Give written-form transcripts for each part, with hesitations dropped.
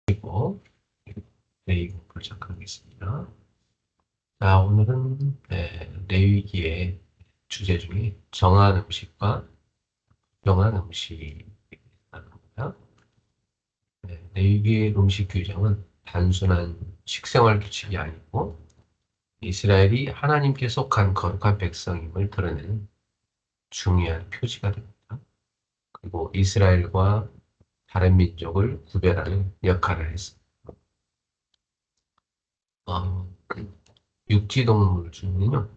그리고 레위 공부를 시작하겠습니다. 자, 오늘은 레위기의 주제 중에 정한 음식과 부정한 음식이 나옵니다. 레위기의 음식 규정은 단순한 식생활 규칙이 아니고 이스라엘이 하나님께 속한 거룩한 백성임을 드러내는 중요한 표지가 됩니다. 그리고 이스라엘과 다른 민족을 구별하는 역할을 했습니다. 육지동물 중에는요,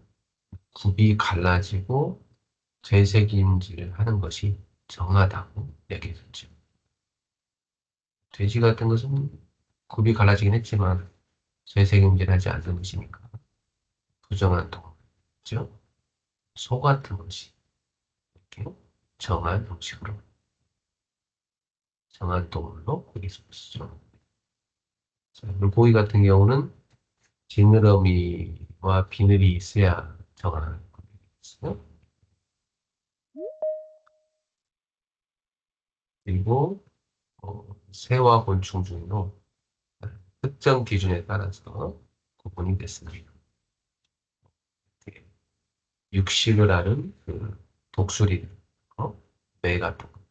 굽이 갈라지고 되새김질을 하는 것이 정하다고 얘기했죠. 돼지 같은 것은 굽이 갈라지긴 했지만 되새김질하지 않는 것이니까 부정한 동물이죠. 소 같은 것이 이렇게 정한 음식으로 정한 동물로 거기 있었죠. 물고기 같은 경우는 지느러미와 비늘이 있어야 정한 거겠어요. 그리고 새와 곤충 중에도 특정 기준에 따라서 구분이 됐습니다. 육식을 하는 그 독수리들, 매 같은 것,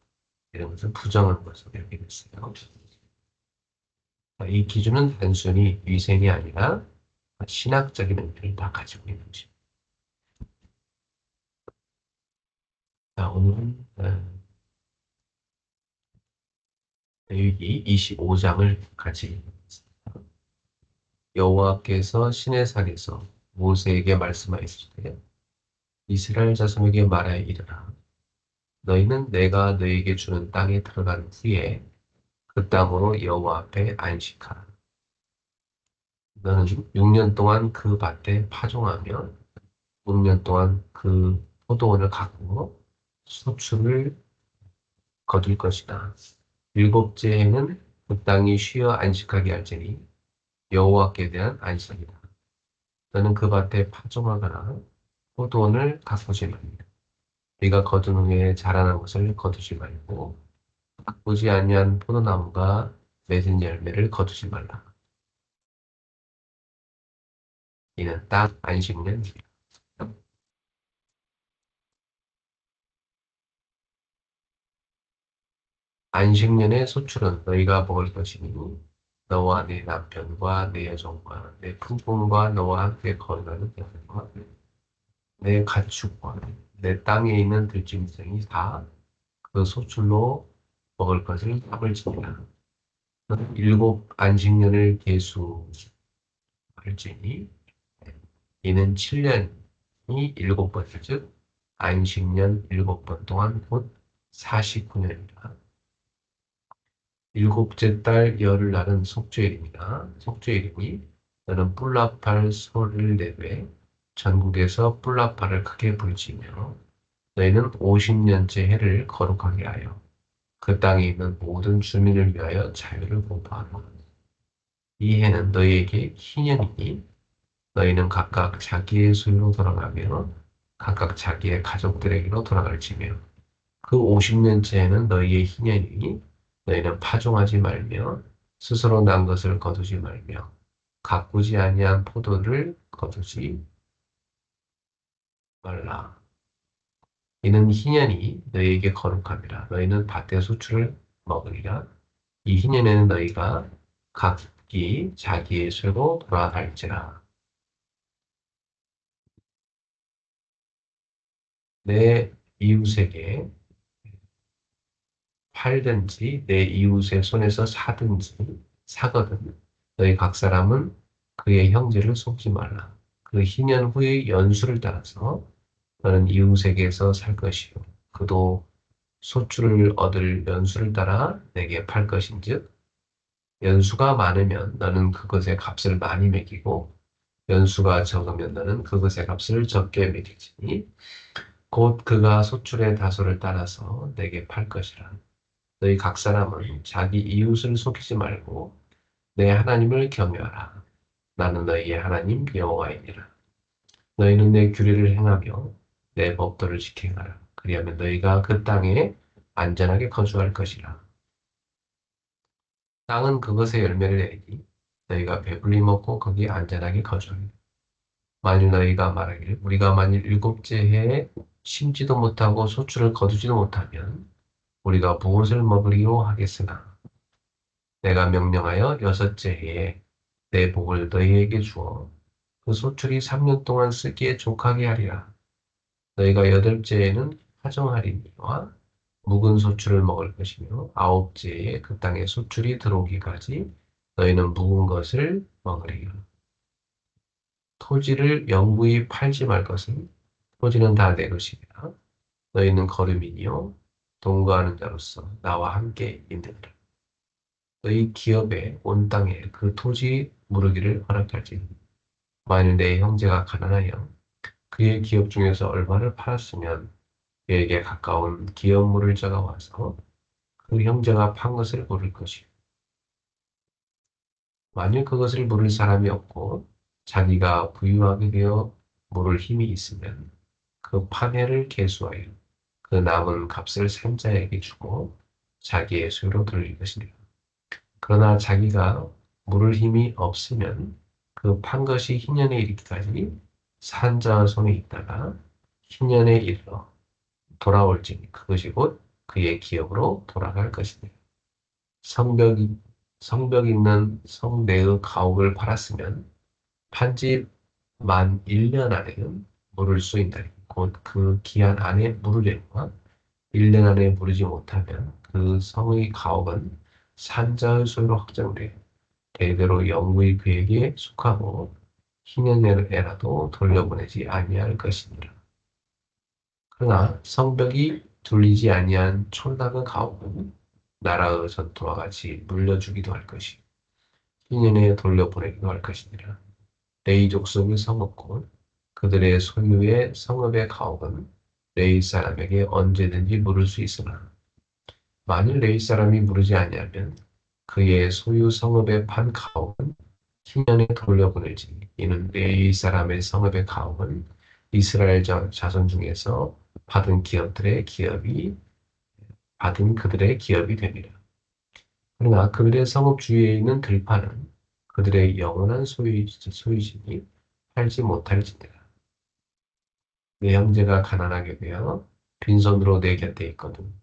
이런 것은 부정한 것으로 이렇게 됐어요. 이 기준은 단순히 위생이 아니라 신학적인 의미를 다 가지고 있는 것입니다. 자, 오늘은 레위기 25장을 같이 읽겠습니다. 여호와께서 시내산에서 모세에게 말씀하시되 이스라엘 자손에게 말하여 이르라. 너희는 내가 너희에게 주는 땅에 들어간 후에 그 땅으로 여호와 앞에 안식하라. 너는 6년 동안 그 밭에 파종하며 6년 동안 그 포도원을 가꾸고 소출을 거둘 것이다. 일곱째 해는 그 땅이 쉬어 안식하게 할지니 여호와께 대한 안식이다. 너는 그 밭에 파종하거나 포도원을 가꾸지 말라. 네가 거둔 후에 자라난 것을 거두지 말고 가꾸지 아니한 포도나무가 맺은 열매를 거두지 말라. 이는 딱 안식년이다. 안식년의 소출은 너희가 먹을 것이니 너와 네 남편과 네 여종과 내 품꾼과 너와 함께 거류하는 자들과 내 가축과 내 땅에 있는 들짐승이 다 그 소출로 먹을 것을 삼을지니라. 일곱 안식년을 계수할지니 이는 7년이 일곱 번, 즉 안식년 일곱 번 동안 곧 49년이라. 일곱째 달 열흘 날은 속죄일입니다. 속죄일이니 너는 뿔나팔 소리를 내되 전국에서 뿔나팔을 크게 불지며 너희는 50년째 해를 거룩하게 하여 그 땅에 있는 모든 주민을 위하여 자유를 공포하노라. 이 해는 너희에게 희년이니 너희는 각각 자기의 소유로 돌아가며 각각 자기의 가족들에게로 돌아갈지며 그 50년째에는 너희의 희년이니 너희는 파종하지 말며 스스로 난 것을 거두지 말며 가꾸지 아니한 포도를 거두지 말라. 이는 희년이 너희에게 거룩함이라. 너희는 밭의 수출을 먹으리라. 이 희년에는 너희가 각기 자기의 쇠로 돌아갈지라. 내 이웃에게 팔든지 내 이웃의 손에서 사거든 너희 각 사람은 그의 형제를 속지 말라. 그 희년 후의 연수를 따라서 너는 이웃에게서 살 것이요 그도 소출을 얻을 연수를 따라 내게 팔 것인즉 연수가 많으면 너는 그것의 값을 많이 매기고 연수가 적으면 너는 그것의 값을 적게 매길지니 곧 그가 소출의 다소를 따라서 내게 팔 것이라. 너희 각 사람은 자기 이웃을 속이지 말고 내 하나님을 경외하라. 나는 너희의 하나님 여호와이니라. 너희는 내 규례를 행하며 내 법도를 지켜가라. 그리하면 너희가 그 땅에 안전하게 거주할 것이라. 땅은 그것의 열매를 내리니 너희가 배불리 먹고 거기 안전하게 거주하리라. 만일 너희가 말하기를 우리가 만일 일곱째 해에 심지도 못하고 소출을 거두지도 못하면 우리가 무엇을 먹으리요 하겠으나 내가 명령하여 여섯째 해에 내 복을 너희에게 주어 그 소출이 3년 동안 쓰기에 족하게 하리라. 너희가 여덟째 해에는 하정하리니와 묵은 소출을 먹을 것이며 아홉째 해에 그 땅에 소출이 들어오기까지 너희는 묵은 것을 먹으리라. 토지를 영구히 팔지 말 것은 토지는 다 내 것이니라. 너희는 거류민이요 동거하는 자로서 나와 함께 있느니라. 너희 기업에 온 땅에 그 토지 무르기를 허락할지니 만일 내 형제가 가난하여 그의 기업 중에서 얼마를 팔았으면 그에게 가까운 기업 물을 자가 와서 그 형제가 판 것을 물을 것이요. 만일 그것을 물을 사람이 없고 자기가 부유하게 되어 물을 힘이 있으면 그 판회를 계수하여 그 남은 값을 산자에게 주고 자기의 소유로 돌릴 것이니라. 그러나 자기가 물을 힘이 없으면 그 판 것이 희년에 이르기까지 산자의 손에 있다가 희년에 이르러 돌아올지니 그것이 곧 그의 기업으로 돌아갈 것이니라. 성벽, 성벽 있는 성내의 가옥을 팔았으면 판지 만 1년 안에는 물을 수 있다니 곧 그 기한 안에 물으려니와 1년 안에 물으지 못하면 그 성의 가옥은 산자의 소유로 확정돼 대대로 영구히 그에게 속하고 희년에라도 돌려보내지 아니할 것이니라. 그러나 성벽이 둘리지 아니한 촌락의 가옥은 나라의 전투와 같이 물려주기도 할 것이 희년에 돌려보내기도 할 것이니라. 레이 족속의 성읍곧 그들의 소유의 성읍의 가옥은 레이 사람에게 언제든지 물을 수 있으나 만일 레위 사람이 물으지 아니하면 그의 소유 성읍에 판 가옥은 희년에 돌려보낼지니 이는 레위 사람의 성읍의 가옥은 이스라엘 자손 중에서 받은 그들의 기업이 됩니다. 그러나 그들의 성읍 주위에 있는 들판은 그들의 영원한 소유지니 팔지 못할지니라. 내 형제가 가난하게 되어 빈손으로 내 곁에 있거든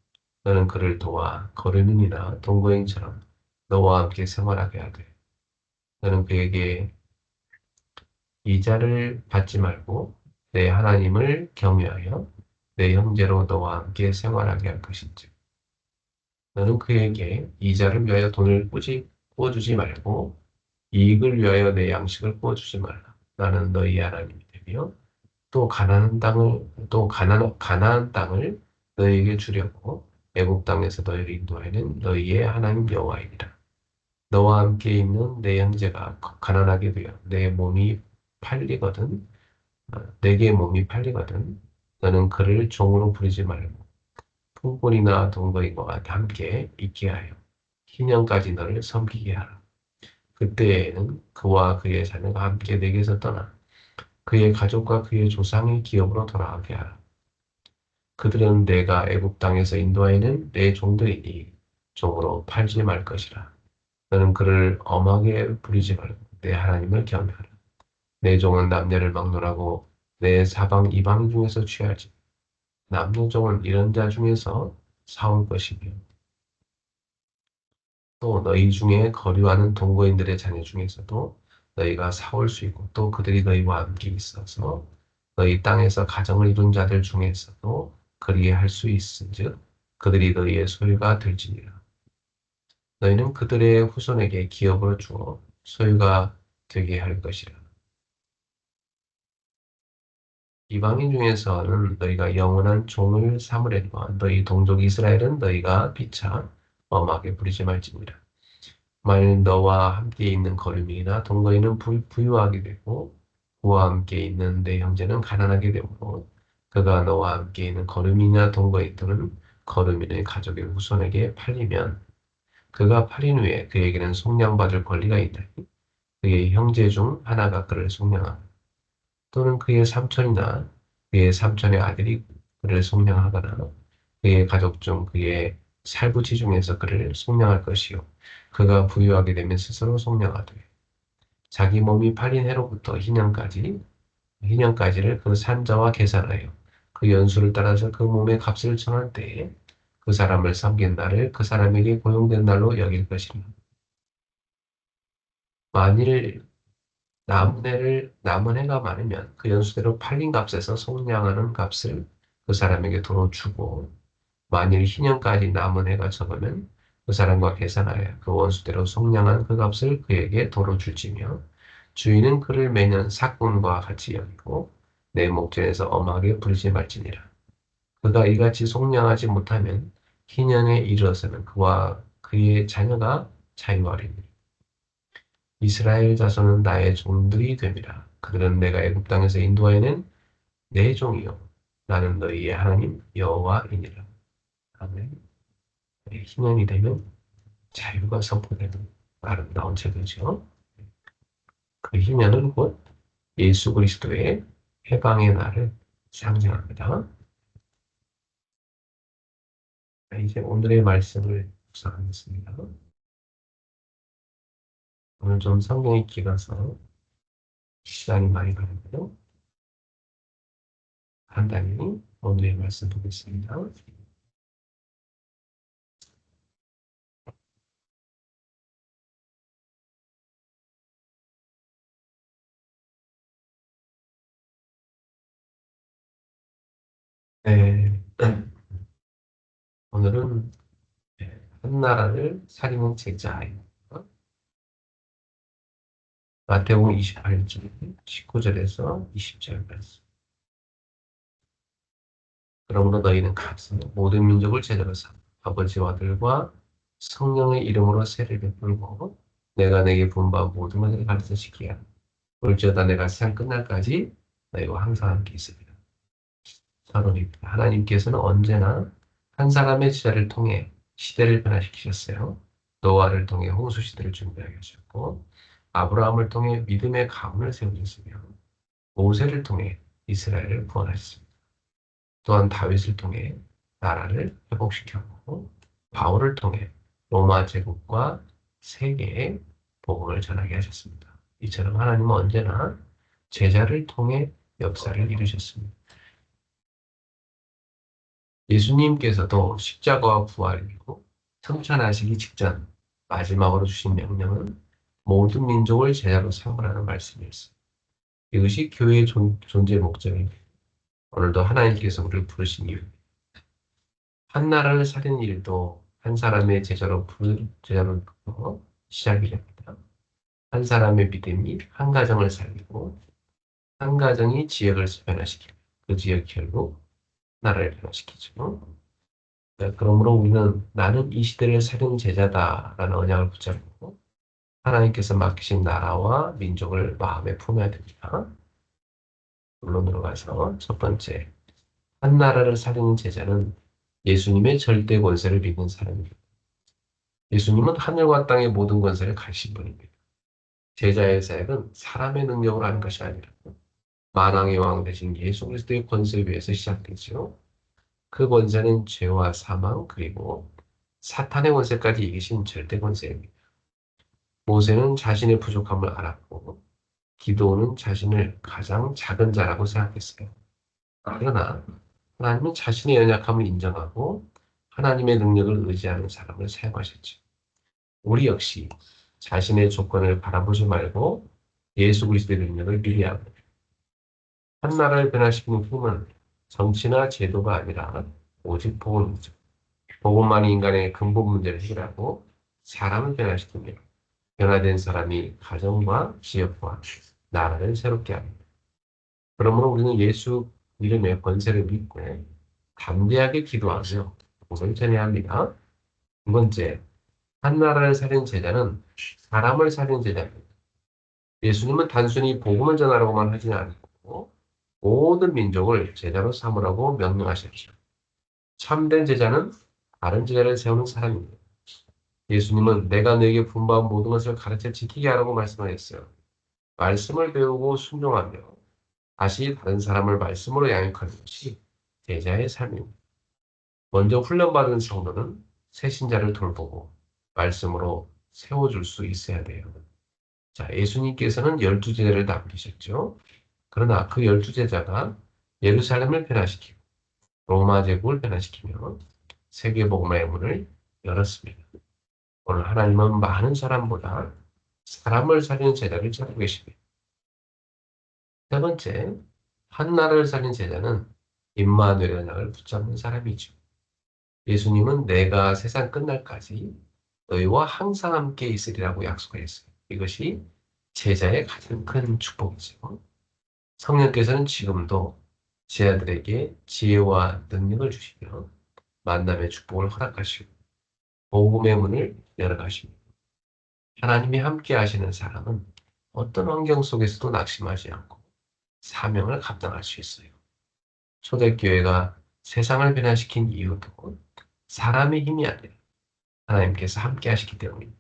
너는 그를 도와 거르는이나 동거인처럼 너와 함께 생활하게 하되 너는 그에게 이자를 받지 말고 내 하나님을 경외하여 내 형제로 너와 함께 생활하게 할 것인지 너는 그에게 이자를 위하여 돈을 꾸어주지 말고 이익을 위하여 내 양식을 꾸어주지 말라. 나는 너희 하나님이 되며 또 가나안 땅을 너희에게 주려고 애굽 땅에서 너희를 인도하는 너희의 하나님 여호와이니라. 너와 함께 있는 내 형제가 가난하게 되어 내게 몸이 팔리거든 너는 그를 종으로 부리지 말고 풍본이나 동거인과 함께 있게 하여 희년까지 너를 섬기게 하라. 그때에는 그와 그의 자녀가 함께 내게서 떠나 그의 가족과 그의 조상의 기업으로 돌아가게 하라. 그들은 내가 애굽 땅에서 인도하여는 내 종들이니 종으로 팔지 말 것이라. 너는 그를 엄하게 부리지 말고 내 하나님을 경외하라. 내 종은 남녀를 막론하고 내 사방 이방 중에서 취하지. 남녀 종은 이런 자 중에서 사올 것이며 또 너희 중에 거류하는 동거인들의 자녀 중에서도 너희가 사올 수 있고 또 그들이 너희와 함께 있어서 너희 땅에서 가정을 이룬 자들 중에서도 그리에 할 수 있은즉 그들이 너희의 소유가 될지니라. 너희는 그들의 후손에게 기업을 주어 소유가 되게 할 것이라. 이방인 중에서는 너희가 영원한 종을 삼으려니와 너희 동족 이스라엘은 너희가 피차 엄하게 부리지 말지니라. 만일 너와 함께 있는 거류민이나 동거인은 부유하게 되고 그와 함께 있는 내 형제는 가난하게 되므로 그가 너와 함께 있는 거류민이나 동거인들은 거류민의 가족의 후손에게 팔리면 그가 팔린 후에 그에게는 속량받을 권리가 있나니 그의 형제 중 하나가 그를 속량하고 또는 그의 삼촌이나 그의 삼촌의 아들이 그를 속량하거나 그의 가족 중 그의 살부치 중에서 그를 속량할 것이요. 그가 부유하게 되면 스스로 속량하되 자기 몸이 팔린 해로부터 희년까지를 그 산자와 계산하여 그 연수를 따라서 그 몸의 값을 정할 때에 그 사람을 섬긴 날을 그 사람에게 고용된 날로 여길 것이니 만일 남은 해가 많으면 그 연수대로 팔린 값에서 속량하는 값을 그 사람에게 도로 주고 만일 희년까지 남은 해가 적으면 그 사람과 계산하여 그 원수대로 속량한 그 값을 그에게 도로 줄지며 주인은 그를 매년 삭군과 같이 여기고 내 목전에서 엄하게 부르지 말지니라. 그가 이같이 속량하지 못하면 희년에 이르러서는 그와 그의 자녀가 자유하리니 이스라엘 자손은 나의 종들이 됨이라. 그들은 내가 애굽 땅에서 인도하여낸 내 종이요 나는 너희의 하나님 여호와이니라. 아멘. 희년이 되면 자유가 선포되는 아름다운 제도죠. 그 희년은 곧 예수 그리스도의 해방의 날을 상징합니다. 이제 오늘의 말씀을 묵상하겠습니다. 오늘 좀 성경이 길어서 시간이 많이 걸리고요. 간단히 오늘의 말씀 보겠습니다. 네, 오늘은 한 나라를 살리는 제자예요. 마태복음 28장 19절에서 20절 말씀. 그러므로 너희는 가서 모든 민족을 제자로 삼아 아버지와 아들과 성령의 이름으로 세례를 베풀고 내가 내게 분부한 모든 것을 가르치시기야. 올지어다 내가 세상 끝날까지 너희와 항상 함께 있으리라. 서론입니다. 하나님께서는 언제나 한 사람의 제자를 통해 시대를 변화시키셨어요. 노아를 통해 홍수 시대를 준비하게 하셨고 아브라함을 통해 믿음의 가문을 세우셨으며 모세를 통해 이스라엘을 구원하셨습니다. 또한 다윗을 통해 나라를 회복시켰고 바울을 통해 로마 제국과 세계에 복음을 전하게 하셨습니다. 이처럼 하나님은 언제나 제자를 통해 역사를 이루셨습니다. 예수님께서도 십자가와 부활이고 성천하시기 직전 마지막으로 주신 명령은 모든 민족을 제자로 삼으라는 말씀이었습니다. 이것이 교회의 존재 목적입니다. 오늘도 하나님께서 우리를 부르신 이유. 한 나라를 살리는 일도 한 사람의 제자로 시작이 됩니다. 한 사람의 믿음이 한 가정을 살리고 한 가정이 지역을 변화시키고 그 지역이 결국 나라를 변화시키죠. 네, 그러므로 우리는 나는 이 시대를 살린 제자다라는 언약을 붙잡고 하나님께서 맡기신 나라와 민족을 마음에 품어야 됩니다. 본론으로 가서 첫 번째, 한 나라를 살리는 제자는 예수님의 절대 권세를 믿는 사람입니다. 예수님은 하늘과 땅의 모든 권세를 가지신 분입니다. 제자의 사역은 사람의 능력으로 하는 것이 아니라 만왕의 왕 되신 예수 그리스도의 권세 위에서 시작되죠. 그 권세는 죄와 사망 그리고 사탄의 권세까지 이기신 절대 권세입니다. 모세는 자신의 부족함을 알았고 기도는 자신을 가장 작은 자라고 생각했어요. 그러나 하나님은 자신의 연약함을 인정하고 하나님의 능력을 의지하는 사람을 사용하셨죠. 우리 역시 자신의 조건을 바라보지 말고 예수 그리스도의 능력을 미리합니다. 한 나라를 변화시키는 힘은 정치나 제도가 아니라 오직 복음이죠. 복음만이 인간의 근본 문제를 해결하고 사람을 변화시킵니다. 변화된 사람이 가정과 지역과 나라를 새롭게 합니다. 그러므로 우리는 예수 이름의 권세를 믿고 담대하게 기도하며 복음을 전해야 합니다. 두 번째, 한 나라를 살린 제자는 사람을 살린 제자입니다. 예수님은 단순히 복음을 전하라고만 하지 않고 모든 민족을 제자로 삼으라고 명령하셨죠. 참된 제자는 다른 제자를 세우는 사람입니다. 예수님은 내가 너에게 분부한 모든 것을 가르쳐 지키게 하라고 말씀하셨어요. 말씀을 배우고 순종하며 다시 다른 사람을 말씀으로 양육하는 것이 제자의 삶입니다. 먼저 훈련받은 성도는 새신자를 돌보고 말씀으로 세워줄 수 있어야 돼요. 자, 예수님께서는 12제자를 남기셨죠. 그러나 그 12제자가 예루살렘을 변화시키고 로마 제국을 변화시키며 세계복음의 문을 열었습니다. 오늘 하나님은 많은 사람보다 사람을 살리는 제자를 찾고 계십니다. 세 번째, 한 나라를 살린 제자는 임마누엘의 양을 붙잡는 사람이죠. 예수님은 내가 세상 끝날까지 너희와 항상 함께 있으리라고 약속했어요. 이것이 제자의 가장 큰 축복이죠. 성령께서는 지금도 제자들에게 지혜와 능력을 주시며 만남의 축복을 허락하시고 복음의 문을 열어가십니다. 하나님이 함께 하시는 사람은 어떤 환경 속에서도 낙심하지 않고 사명을 감당할 수 있어요. 초대교회가 세상을 변화시킨 이유도 사람의 힘이 아니라 하나님께서 함께 하시기 때문입니다.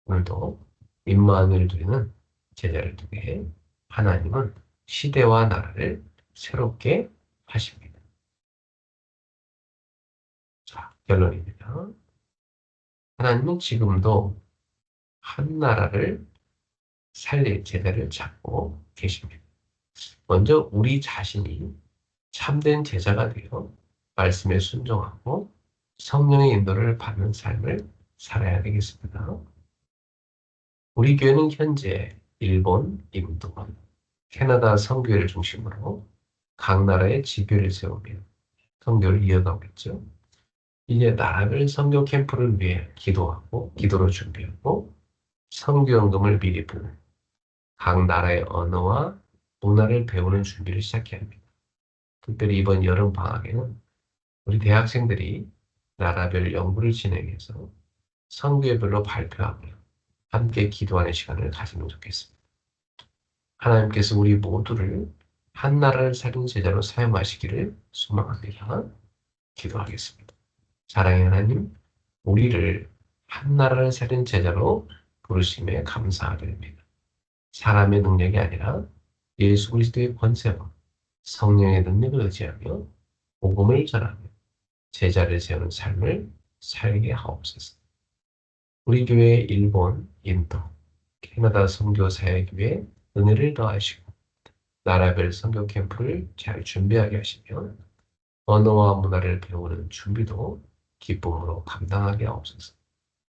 오늘도 임마누엘 누리는 제자를 통해 하나님은 시대와 나라를 새롭게 하십니다. 자, 결론입니다. 하나님은 지금도 한 나라를 살릴 제자를 찾고 계십니다. 먼저 우리 자신이 참된 제자가 되어 말씀에 순종하고 성령의 인도를 받는 삶을 살아야 되겠습니다. 우리 교회는 현재 일본, 인도, 캐나다 선교회를 중심으로 각 나라의 지교를 세우며 선교를 이어가고 있죠. 이제 나라별 선교 캠프를 위해 기도하고 기도로 준비하고 선교연금을 미리 부고 각 나라의 언어와 문화를 배우는 준비를 시작해야 합니다. 특별히 이번 여름 방학에는 우리 대학생들이 나라별 연구를 진행해서 선교회별로 발표하며 함께 기도하는 시간을 가지면 좋겠습니다. 하나님께서 우리 모두를 한 나라를 살린 제자로 사용하시기를 소망합니다. 기도하겠습니다. 사랑의 하나님, 우리를 한 나라를 살린 제자로 부르심에 감사드립니다. 사람의 능력이 아니라 예수 그리스도의 권세와 성령의 능력을 의지하며 복음을 전하며 제자를 세우는 삶을 살게 하옵소서. 우리 교회 일본, 인도, 캐나다 선교 사역교회 은혜를 더하시고 나라별 선교 캠프를 잘 준비하게 하시며 언어와 문화를 배우는 준비도 기쁨으로 감당하게 하옵소서.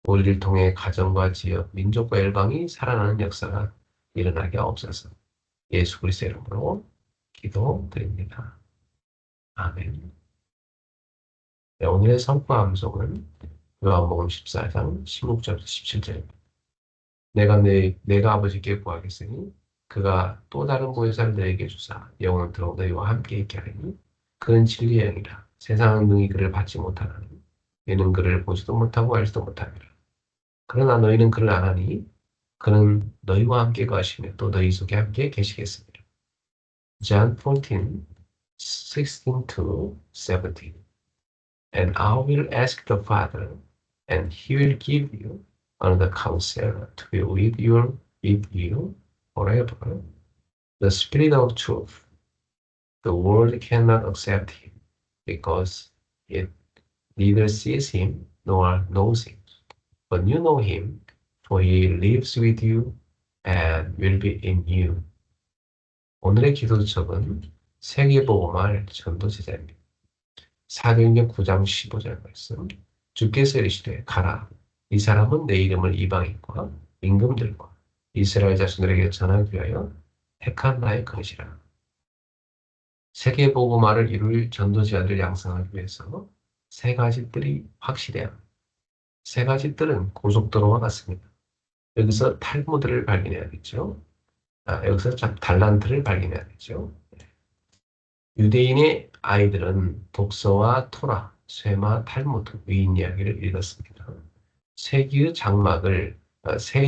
우리를 통해 가정과 지역, 민족과 열방이 살아나는 역사가 일어나게 하옵소서. 예수 그리스도의 이름으로 기도드립니다. 아멘. 네, 오늘의 성과 암송은 요한복음 14장 16절부터 17절입니다. 내가 아버지께 구하겠으니 그가 또 다른 보혜사를 너에게 주사 영원토록 너희와 함께 있게 하리니 그는 진리의 영이라 세상은 능히 그를 받지 못하나니 너희는 그를 보지도 못하고 알지도 못하니라. 그러나 너희는 그를 아나니 그는 너희와 함께 가시며 또 너희 속에 함께 계시겠습니다. John 14, 16 to 17. And I will ask the Father, and he will give you another counselor to be with you forever. The Spirit of truth. The world cannot accept him because it neither sees him nor knows him. But you know him, for he lives with you and will be in you. 오늘의 기도책은 세계복음할 전도제자입니다. 사도행전 9장 15절 말씀. 주께서 이르시되 가라. 이 사람은 내 이름을 이방인과 임금들과 이스라엘 자손들에게 전하기 위하여 택한 나의 것이라. 세계복음화를 이룰 전도자들을 양성하기 위해서 세 가지 뜰이 확실해야 합니다. 세 가지 뜰은 고속도로와 같습니다. 여기서 탈무드를 발견해야겠죠. 여기서 달란트를 발견해야겠죠. 유대인의 아이들은 독서와 토라, 쇠마, 탈무드, 위인 이야기를 읽었습니다. 새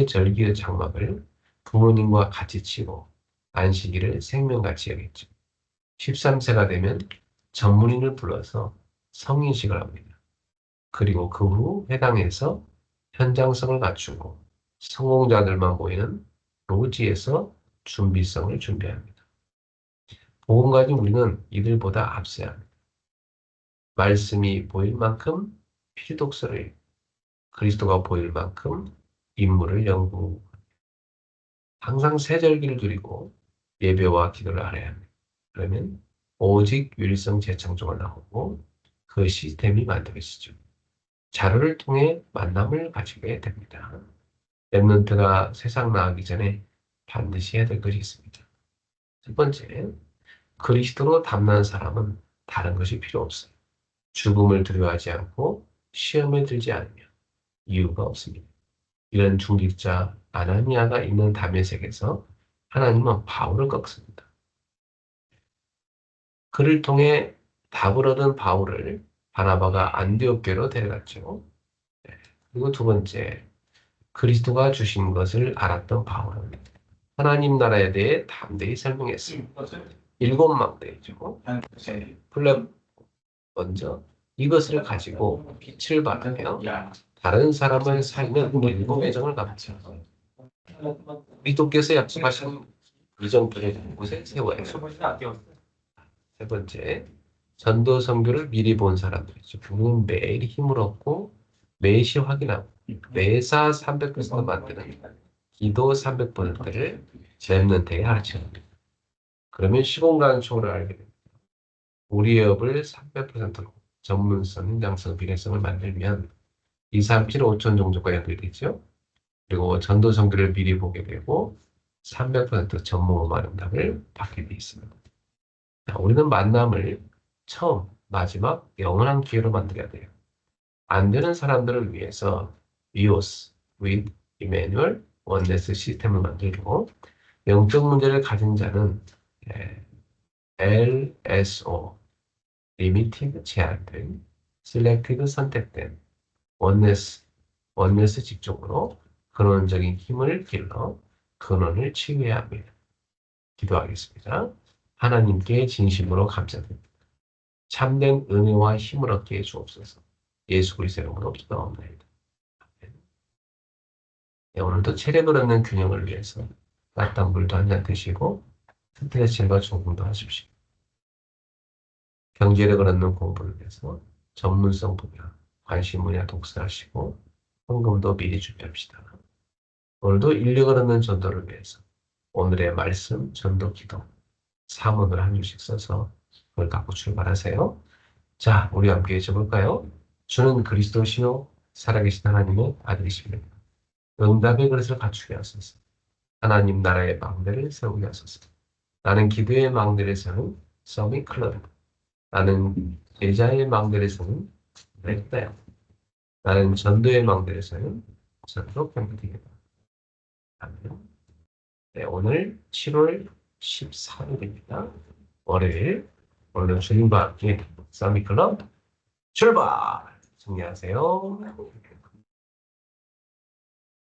절기의 장막을 부모님과 같이 치고 안식일을 생명같이 여겼죠. 13세가 되면 전문인을 불러서 성인식을 합니다. 그리고 그 후 회당에서 현장성을 갖추고 성공자들만 모이는 로지에서 준비성을 준비합니다. 복음 가진 우리는 이들보다 앞서야 합니다. 말씀이 보일 만큼 필독서를 그리스도가 보일 만큼 인물을 연구, 항상 새절기를 드리고 예배와 기도를 알아야 합니다. 그러면 오직 유일성 재창조가 나오고 그 시스템이 만들어지죠. 자료를 통해 만남을 가지게 됩니다. 랩런트가 세상 나가기 전에 반드시 해야 될 것이 있습니다. 첫 번째, 그리스도로 담난 사람은 다른 것이 필요 없어요. 죽음을 두려워하지 않고 시험에 들지 않으면 이유가 없습니다. 이런 중직자 아나니아가 있는 다메섹에서 하나님은 바울을 꺾습니다. 그를 통해 답을 얻은 바울을 바나바가 안디옥교로 데려갔죠. 네. 그리고 두 번째, 그리스도가 주신 것을 알았던 바울은 하나님 나라에 대해 담대히 설명했습니다. 일곱 망대이죠. 네. 플랫 먼저 이것을 가지고 빛을 발하며 다른 사람을 살리는 일곱 애정을 갚죠. 그리스도께서 약속하신 이정표의 곳에 세워야죠. 세 번째, 전도 선교를 미리 본 사람들이죠. 그분은 매일 힘을 얻고 매시 확인하고 매사 300% 만드는 기도 300%를 랩런트에게 가르칩니다. 그러면 시공간초를 알게 됩니다. 우리의 업을 300%로 전문성, 현장성, 비례성을 만들면 2, 3, 7, 5천 종족과 연결되죠. 그리고 전도 선교를 미리 보게 되고 300% 전문어만 응답을 받게 돼 있습니다. 자, 우리는 만남을 처음, 마지막, 영원한 기회로 만들어야 돼요. 안 되는 사람들을 위해서 위오스, with Emmanuel, 원네스 시스템을 만들고 영적 문제를 가진 자는 LSO, 리미티드 제한된, 셀렉티드 선택된 원네스 직종으로 근원적인 힘을 길러 근원을 치유해야 합니다. 기도하겠습니다. 하나님께 진심으로 감사드립니다. 참된 은혜와 힘을 얻게 해 주옵소서. 예수 그리스도의 이름으로 기도합니다. 네, 오늘도 체력을 얻는 균형을 위해서 따뜻한 물도 한 잔 드시고 스트레칭과 조금도 하십시오. 경제력을 얻는 공부를 위해서 전문성 분야, 관심 분야 독서하시고 헌금도 미리 준비합시다. 오늘도 인력을 얻는 전도를 위해서 오늘의 말씀, 전도, 기도, 사문을 한 줄씩 써서 그걸 갖고 출발하세요. 자, 우리 함께 해볼까요? 주는 그리스도시요 살아계신 하나님의 아들이십니다. 응답의 그릇을 갖추게 하소서. 하나님 나라의 망대를 세우게 하소서. 나는 기도의 망대를 세우는 서밋 클럽이다. 나는 제자의 망대를 세우는 렉다야. 나는 전도의 망대를 세우는 전도 경비이다. 아멘. 네, 오늘 7월 14일입니다. 월요일. 오늘 주님과 함께 서밋 클럽 출발! 정리하세요.